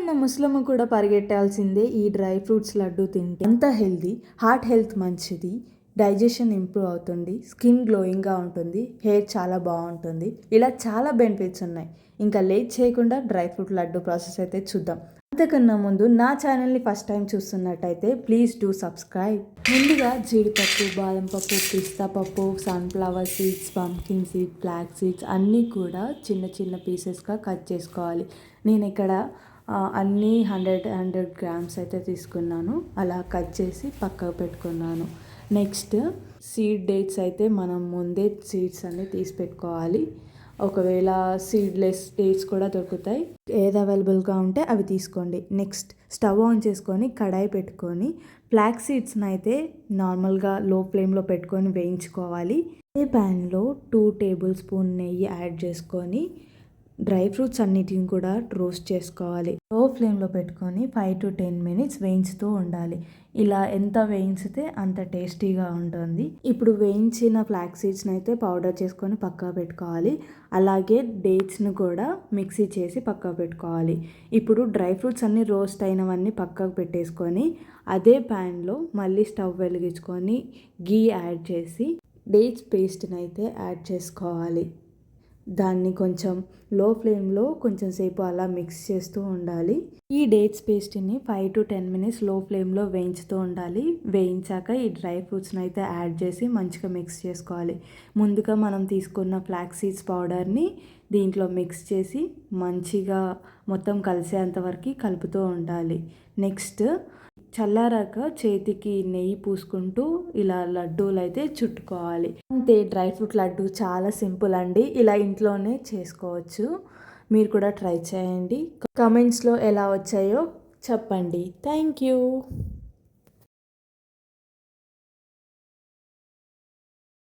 పెళ్ళైన ముసలమ్మ కూడా పరిగెట్టాల్సిందే ఈ డ్రై ఫ్రూట్స్ లడ్డు తింటే. అంత హెల్దీ, హార్ట్ హెల్త్ మంచిది, డైజెషన్ ఇంప్రూవ్ అవుతుంది, స్కిన్ గ్లోయింగ్గా ఉంటుంది, హెయిర్ చాలా బాగుంటుంది. ఇలా చాలా బెనిఫిట్స్ ఉన్నాయి. ఇంకా లేట్ చేయకుండా డ్రై ఫ్రూట్ లడ్డు ప్రాసెస్ అయితే చూద్దాం. అంతకన్నా ముందు నా ఛానల్ని ఫస్ట్ టైం చూస్తున్నట్టయితే ప్లీజ్ డూ సబ్స్క్రైబ్. ముందుగా జీడిపప్పు, బాదం పప్పు, పిస్తా పప్పు, sunflower seeds, pumpkin seed, flax seeds అన్నీ కూడా చిన్న చిన్న పీసెస్గా కట్ చేసుకోవాలి. నేను ఇక్కడ అన్నీ 100 గ్రామ్స్ అయితే తీసుకున్నాను. అలా కట్ చేసి పక్కకు పెట్టుకున్నాను. నెక్స్ట్ సీడ్ డేట్స్ అయితే మనం ముందే సీడ్స్ అన్నీ తీసి పెట్టుకోవాలి. ఒకవేళ సీడ్లెస్ డేట్స్ కూడా దొరుకుతాయి, ఏది అవైలబుల్గా ఉంటే అవి తీసుకోండి. నెక్స్ట్ స్టవ్ ఆన్ చేసుకొని కడాయి పెట్టుకొని ఫ్లాక్ సీడ్స్ని అయితే నార్మల్గా లో ఫ్లేమ్లో పెట్టుకొని వేయించుకోవాలి. అదే ప్యాన్లో 2 టేబుల్ స్పూన్ నెయ్యి యాడ్ చేసుకొని డ్రై ఫ్రూట్స్ అన్నిటిని కూడా రోస్ట్ చేసుకోవాలి. లో ఫ్లేమ్లో పెట్టుకొని 5 to 10 minutes వేయించుతూ ఉండాలి. ఇలా ఎంత వేయించితే అంత టేస్టీగా ఉంటుంది. ఇప్పుడు వేయించిన ఫ్లాక్ సీడ్స్ని అయితే పౌడర్ చేసుకొని పక్కా పెట్టుకోవాలి. అలాగే డేట్స్ను కూడా మిక్సీ చేసి పక్కా పెట్టుకోవాలి. ఇప్పుడు డ్రై ఫ్రూట్స్ అన్నీ రోస్ట్ అయినవన్నీ పక్కకు పెట్టేసుకొని అదే ప్యాన్లో మళ్ళీ స్టవ్ వెలిగించుకొని గీ యాడ్ చేసి డేట్స్ పేస్ట్ని అయితే యాడ్ చేసుకోవాలి. దాన్ని కొంచెం లో ఫ్లేమ్లో కొంచెం సేపు అలా మిక్స్ చేస్తూ ఉండాలి. ఈ డేట్స్ పేస్ట్ని 5 to 10 minutes లో ఫ్లేమ్లో వేయించుతూ ఉండాలి. వేయించాక ఈ డ్రై ఫ్రూట్స్ని అయితే యాడ్ చేసి మంచిగా మిక్స్ చేసుకోవాలి. ముందుగా మనం తీసుకున్న ఫ్లాక్ సీడ్స్ పౌడర్ని దీంట్లో మిక్స్ చేసి మంచిగా మొత్తం కలిసేంతవరకు కలుపుతూ ఉండాలి. నెక్స్ట్ చల్లారాక చేతికి నెయ్యి పూసుకుంటూ ఇలా లడ్డూలు అయితే చుట్టుకోవాలి. అంతే, డ్రై ఫ్రూట్ లడ్డు చాలా సింపుల్ అండి. ఇలా ఇంట్లోనే చేసుకోవచ్చు. మీరు కూడా ట్రై చేయండి. కామెంట్స్లో ఎలా వచ్చాయో చెప్పండి. Thank you.